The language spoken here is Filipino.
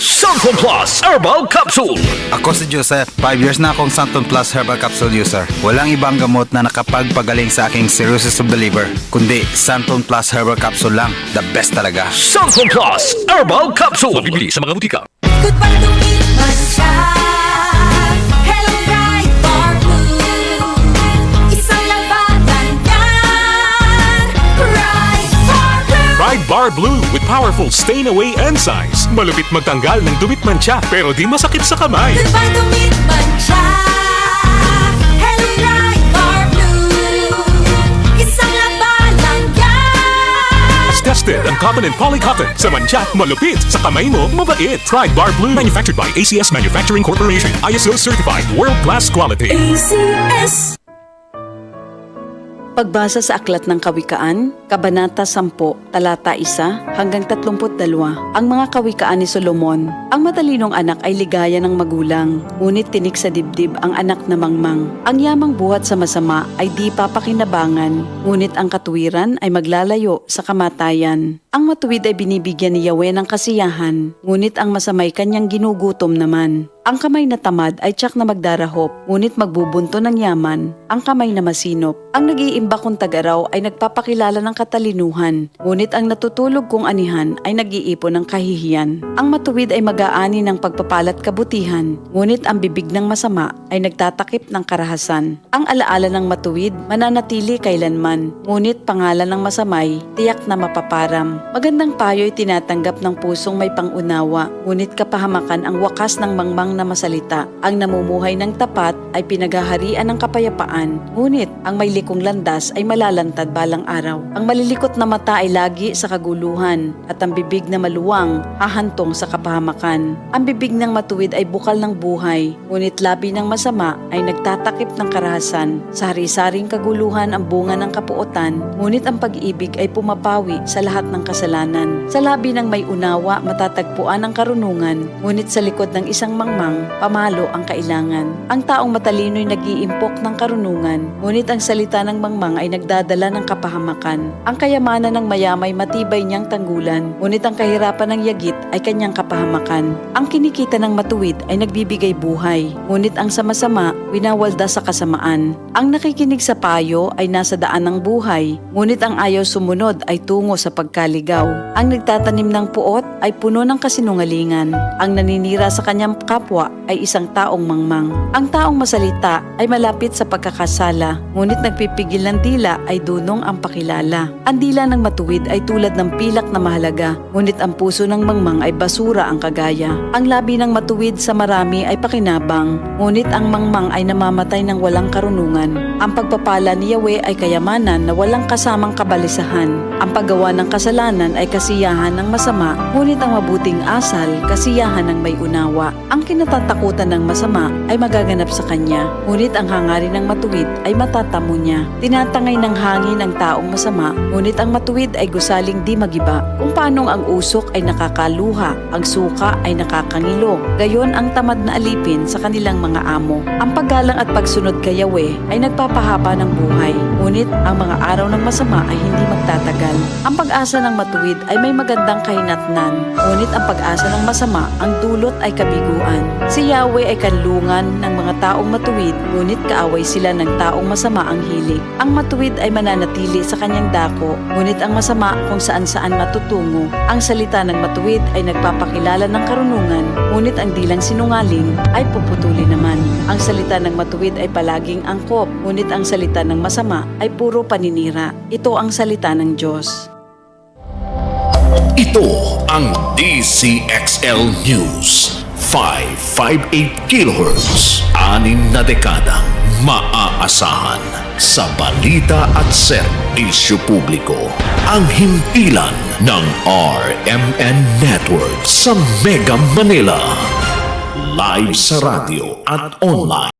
Santon Plus Herbal Capsule. Ako si Joseph, 5 years na akong Santon Plus Herbal Capsule user. Walang ibang gamot na nakapagpagaling sa aking cirrhosis of the liver, kundi Santon Plus Herbal Capsule lang. The best talaga. Santon Plus Herbal Capsule. Mabibili sa mga butika. Goodbye to me, Mancha. Hello, bright bar blue. Isang labanan yan. Bright bar blue. Pride Bar Blue with powerful stain-away enzymes. Malupit magtanggal ng dumit mancha pero di masakit sa kamay. Goodbye to me, Mancha. Hello, bright bar blue. Isang labanan yan. As tested ang cotton and polycotton. Sa mancha, malupit. Sa kamay mo, mabait. Pride Bar Blue. Manufactured by ACS Manufacturing Corporation. ISO certified. World-class quality. ACS. Pagbasa sa Aklat ng Kawikaan, Kabanata 10, Talata 1 hanggang 32, ang mga kawikaan ni Solomon. Ang matalinong anak ay ligaya ng magulang, ngunit tinik sa dibdib ang anak na mangmang. Ang yamang buhat sa masama ay di papakinabangan, ngunit ang katuwiran ay maglalayo sa kamatayan. Ang matuwid ay binibigyan ni Yahweh ng kasiyahan, ngunit ang masamay kanyang ginugutom naman. Ang kamay na tamad ay tiyak na magdarahop, ngunit magbubunto ng yaman ang kamay na masinop. Ang nag-iimba kong tagaraw ay nagpapakilala ng katalinuhan, ngunit ang natutulog kong anihan ay nag-iipon ng kahihiyan. Ang matuwid ay mag-aani ng pagpapalat kabutihan, ngunit ang bibig ng masama ay nagtatakip ng karahasan. Ang alaala ng matuwid mananatili kailanman, ngunit pangalan ng masamay tiyak na mapaparam. Magandang payo ay tinatanggap ng pusong may pangunawa, ngunit kapahamakan ang wakas ng mangmang na masalita. Ang namumuhay ng tapat ay pinaghaharian ng kapayapaan, ngunit ang may likong landas ay malalantad balang araw. Ang malilikot na mata ay lagi sa kaguluhan, at ang bibig na maluwang hahantong sa kapahamakan. Ang bibig ng matuwid ay bukal ng buhay, ngunit labi ng masama ay nagtatakip ng karahasan. Sa hari-saring kaguluhan ang bunga ng kapuotan, ngunit ang pag-ibig ay pumapawi sa lahat ng kasalanan. Sa labi ng may unawa matatagpuan ang karunungan, ngunit sa likod ng isang mangmang pamalo ang kailangan. Ang taong matalino'y nag-iimpok ng karunungan, ngunit ang salita ng mangmang ay nagdadala ng kapahamakan. Ang kayamanan ng mayamay matibay niyang tanggulan, ngunit ang kahirapan ng yagit ay kanyang kapahamakan. Ang kinikita ng matuwid ay nagbibigay buhay, ngunit ang sama-sama winawalda sa kasamaan. Ang nakikinig sa payo ay nasa daan ng buhay, ngunit ang ayaw sumunod ay tungo sa pagkaligaw. Ang nagtatanim ng puot ay puno ng kasinungalingan. Ang naninira sa kanyang kapwa ay isang taong mangmang. Ang taong masalita ay malapit sa pagkakasala, ngunit nagpipigil ng dila ay dunong ang pakilala. Ang dila ng matuwid ay tulad ng pilak na mahalaga, ngunit ang puso ng mangmang ay basura ang kagaya. Ang labi ng matuwid sa marami ay pakinabang, ngunit ang mangmang ay namamatay ng walang karunungan. Ang pagpapala ni Yahweh ay kayamanan na walang kasamang kabalisahan. Ang paggawa ng kasalanan ay kasiyahan ng masama, ngunit ang mabuting asal, kasiyahan ng may unawa. Ang kinatatakutan ng masama ay magaganap sa kanya, ngunit ang hangarin ng matuwid ay matatamo niya. Tinatangay ng hangin ang taong masama, ngunit ang matuwid ay gusaling di magiba. Kung paanong ang usok ay nakakaluha, ang suka ay nakakangilo, gayon ang tamad na alipin sa kanilang mga amo. Ang paggalang at pagsunod kay Yahweh ay nagpapahaba ng buhay, ngunit ang mga araw ng masama ay hindi magtatagal. Ang pag-asa ng matuwid ay may magandang kahinatnan, ngunit ang pag-asa ng masama ang dulot ay kabiguan. Si Yahweh ay kanlungan ng mga taong matuwid, ngunit kaaway sila ng taong masama ang hilig. Ang matuwid ay mananatili sa kanyang dako, ngunit ang masama kung saan-saan matutungo. Ang salita ng matuwid ay nagpapakilala ng karunungan, ngunit ang dilang sinungaling ay puputuli naman. Ang salita ng matuwid ay palaging angkop, ngunit ang salita ng masama ay puro paninira. Ito ang salita ng Diyos. Ito ang DCXL News. 558 kHz. 6 na dekadang maaasahan sa balita at serbisyo publiko. Ang himpilan ng RMN Network sa Mega Manila. Live sa radyo at online.